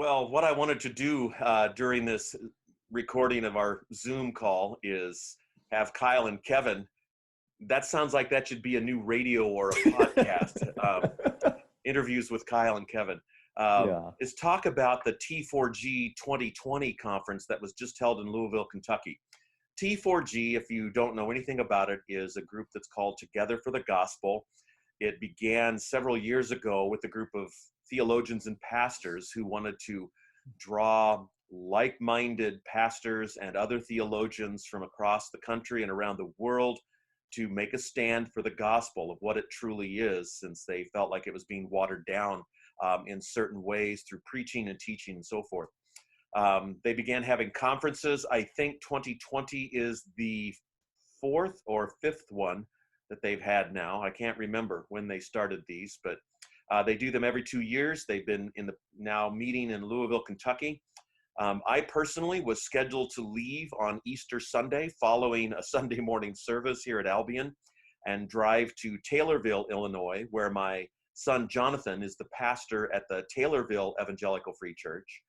Well, what I wanted to do during this recording of our Zoom call is have Kyle and Kevin. That sounds like that should be a new radio or a podcast. Interviews with Kyle and Kevin. Yeah. Is talk about the T4G 2020 conference that was just held in Louisville, Kentucky. T4G, if you don't know anything about it, is a group that's called Together for the Gospel. It began several years ago with a group of theologians and pastors who wanted to draw like-minded pastors and other theologians from across the country and around the world to make a stand for the gospel of what it truly is, since they felt like it was being watered down in certain ways through preaching and teaching and so forth. They began having conferences. I think 2020 is the fourth or fifth one that they've had now. I can't remember when they started these, but they do them every 2 years. They've been now meeting in Louisville, Kentucky. I personally was scheduled to leave on Easter Sunday following a Sunday morning service here at Albion and drive to Taylorville, Illinois, where my son Jonathan is the pastor at the Taylorville Evangelical Free Church.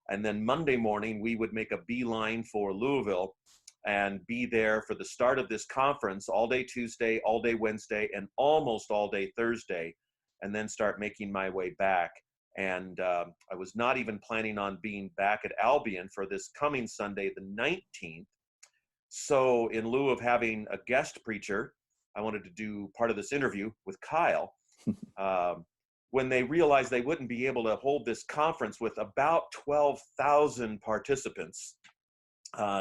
And then Monday morning, we would make a beeline for Louisville and be there for the start of this conference all day Tuesday, all day Wednesday, and almost all day Thursday, and then start making my way back. And I was not even planning on being back at Albion for this coming Sunday, the 19th. So in lieu of having a guest preacher, I wanted to do part of this interview with Kyle. When they realized they wouldn't be able to hold this conference with about 12,000 participants,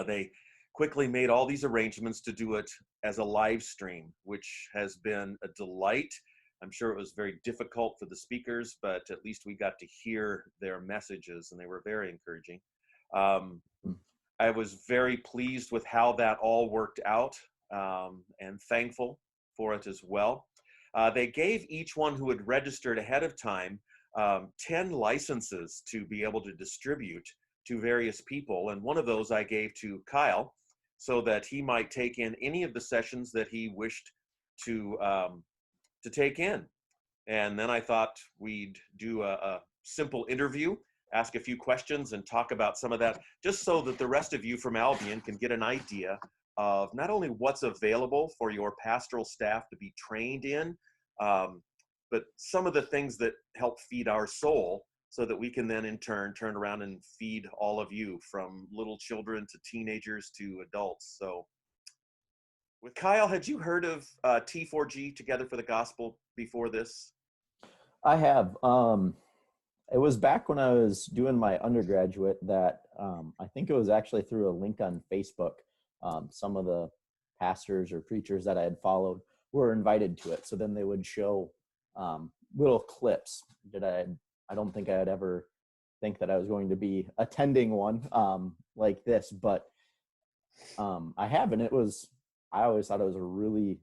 they quickly made all these arrangements to do it as a live stream, which has been a delight. I'm sure it was very difficult for the speakers, but at least we got to hear their messages, and they were very encouraging. I was very pleased with how that all worked out, and thankful for it as well. They gave each one who had registered ahead of time 10 licenses to be able to distribute to various people, and one of those I gave to Kyle so that he might take in any of the sessions that he wished to take in. And then I thought we'd do a simple interview, ask a few questions, and talk about some of that, just so that the rest of you from Albion can get an idea of not only what's available for your pastoral staff to be trained in, but some of the things that help feed our soul, so that we can then in turn turn around and feed all of you, from little children to teenagers to adults. So with Kyle, had you heard of T4G, Together for the Gospel, before this? I have. It was back when I was doing my undergraduate that I think it was actually through a link on Facebook. Some of the pastors or preachers that I had followed were invited to it. So then they would show little clips. I don't think I had ever think that I was going to be attending one like this, but I have, and I always thought it was a really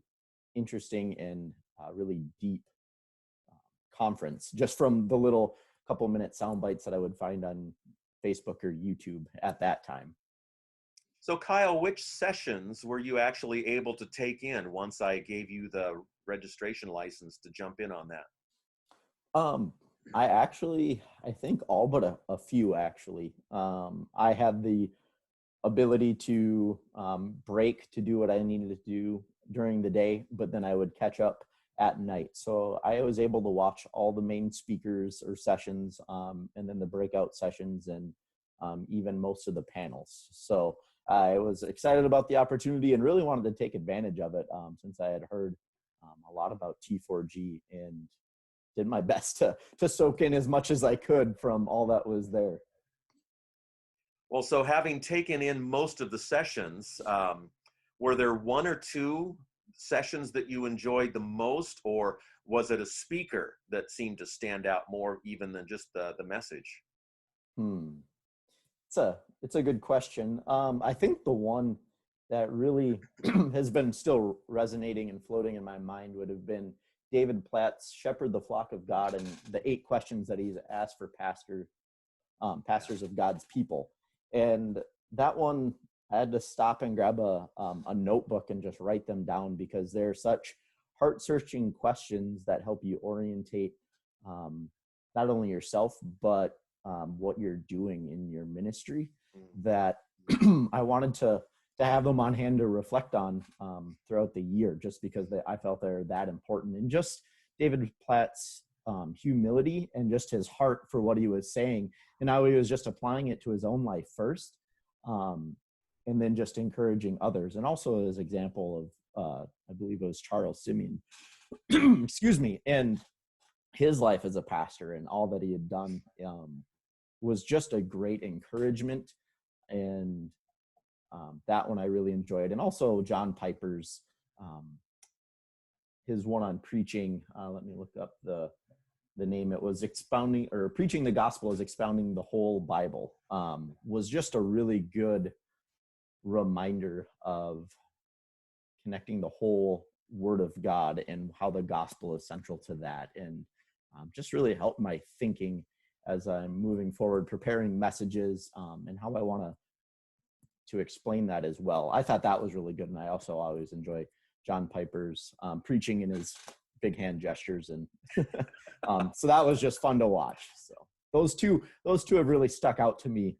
interesting and really deep conference, just from the little couple minute sound bites that I would find on Facebook or YouTube at that time. So Kyle, which sessions were you actually able to take in once I gave you the registration license to jump in on that? I think all but a few actually. I had the ability to break to do what I needed to do during the day, but then I would catch up at night. So I was able to watch all the main speakers or sessions, and then the breakout sessions, and even most of the panels. So I was excited about the opportunity and really wanted to take advantage of it, since I had heard a lot about T4G, and did my best to soak in as much as I could from all that was there. Well, so having taken in most of the sessions, were there one or two sessions that you enjoyed the most, or was it a speaker that seemed to stand out more even than just the message? It's a good question. I think the one that really has been still resonating and floating in my mind would have been David Platt's Shepherd the Flock of God, and the 8 questions that he's asked for pastors of God's people. And that one, I had to stop and grab a notebook and just write them down, because they're such heart-searching questions that help you orientate not only yourself, but what you're doing in your ministry, Mm. that I wanted to have them on hand to reflect on throughout the year, just because I felt they're that important. And just David Platt's humility and just his heart for what he was saying, and how he was just applying it to his own life first, and then just encouraging others. And also his example of, I believe it was Charles Simeon, excuse me, and his life as a pastor and all that he had done was just a great encouragement. And that one I really enjoyed. And also John Piper's, his one on preaching, let me look up the name. It was expounding, or preaching the gospel is expounding the whole Bible, was just a really good reminder of connecting the whole word of God and how the gospel is central to that. And just really helped my thinking as I'm moving forward, preparing messages, and how I want to explain that as well. I thought that was really good. And I also always enjoy John Piper's preaching and his big hand gestures. And so that was just fun to watch. So those two have really stuck out to me.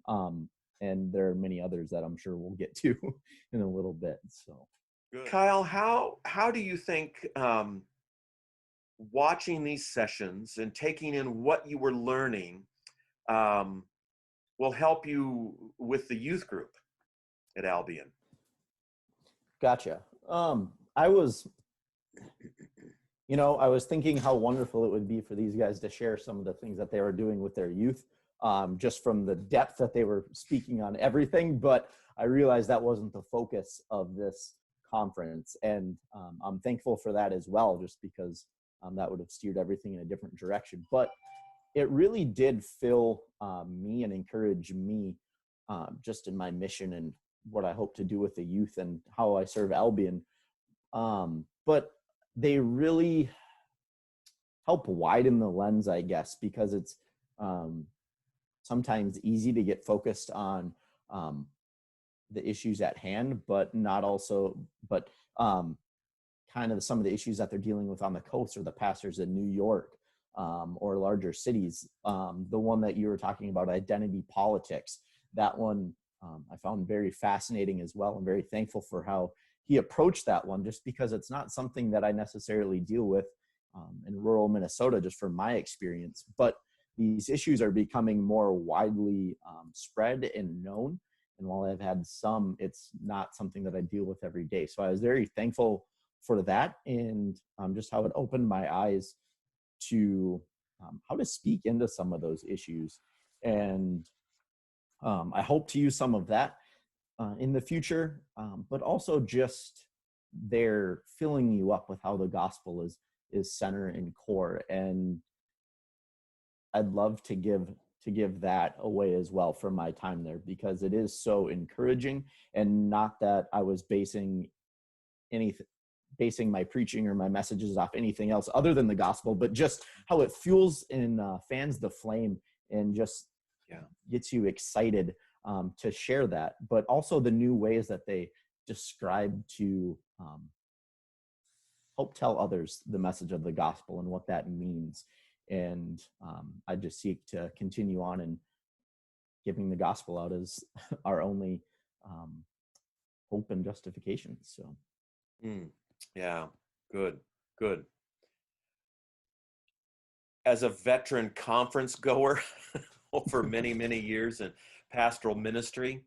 And there are many others that I'm sure we'll get to in a little bit. So, good. Kyle, how do you think watching these sessions and taking in what you were learning will help you with the youth group at Albion? Gotcha. I was thinking how wonderful it would be for these guys to share some of the things that they were doing with their youth, just from the depth that they were speaking on everything. But I realized that wasn't the focus of this conference. And I'm thankful for that as well, just because that would have steered everything in a different direction. But it really did fill me and encourage me just in my mission and what I hope to do with the youth and how I serve Albion. But they really help widen the lens, I guess, because it's sometimes easy to get focused on the issues at hand, but kind of some of the issues that they're dealing with on the coast, or the pastors in New York, or larger cities. The one that you were talking about, identity politics, that one I found very fascinating as well. I'm very thankful for how he approached that one, just because it's not something that I necessarily deal with in rural Minnesota, just from my experience. But these issues are becoming more widely spread and known. And while I've had some, it's not something that I deal with every day. So I was very thankful for that, and just how it opened my eyes to how to speak into some of those issues. And I hope to use some of that in the future, but also just they're filling you up with how the gospel is center and core. And I'd love to give that away as well from my time there, because it is so encouraging. And not that I was basing my preaching or my messages off anything else other than the gospel, but just how it fuels and fans the flame, and just gets you excited to share that. But also the new ways that they describe to help tell others the message of the gospel and what that means. And I just seek to continue on and giving the gospel out as our only hope and justification. So. Yeah, good. As a veteran conference goer over many, many years in pastoral ministry,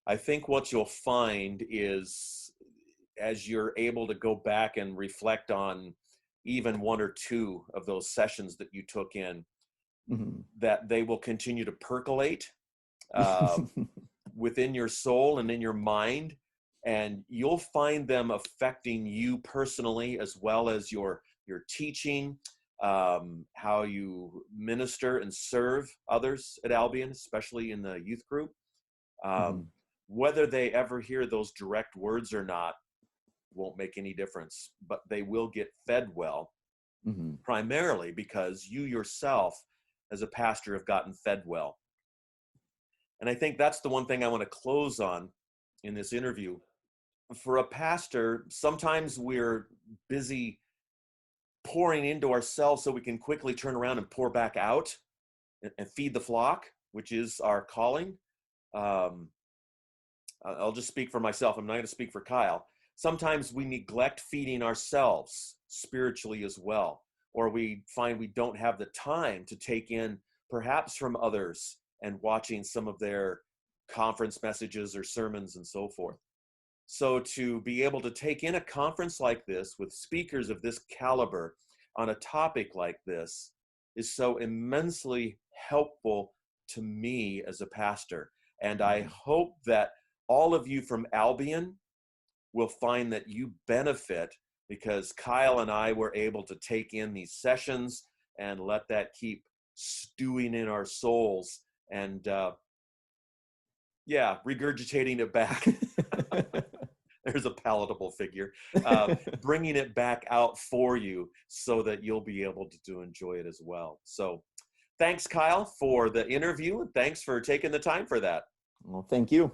I think what you'll find is, as you're able to go back and reflect on even one or two of those sessions that you took in, that they will continue to percolate within your soul and in your mind. And you'll find them affecting you personally, as well as your teaching, how you minister and serve others at Albion, especially in the youth group. Whether they ever hear those direct words or not won't make any difference, but they will get fed well, primarily because you yourself as a pastor have gotten fed well. And I think that's the one thing I want to close on in this interview. For a pastor, sometimes we're busy pouring into ourselves so we can quickly turn around and pour back out and feed the flock. which is our calling. I'll just speak for myself. I'm not going to speak for Kyle. Sometimes we neglect feeding ourselves spiritually as well, or we find we don't have the time to take in perhaps from others and watching some of their conference messages or sermons and so forth. So to be able to take in a conference like this with speakers of this caliber on a topic like this is so immensely helpful to me as a pastor. And I hope that all of you from Albion will find that you benefit, because Kyle and I were able to take in these sessions and let that keep stewing in our souls and regurgitating it back. There's a palatable figure. Bringing it back out for you so that you'll be able to enjoy it as well. So thanks, Kyle, for the interview, and thanks for taking the time for that. Well, thank you.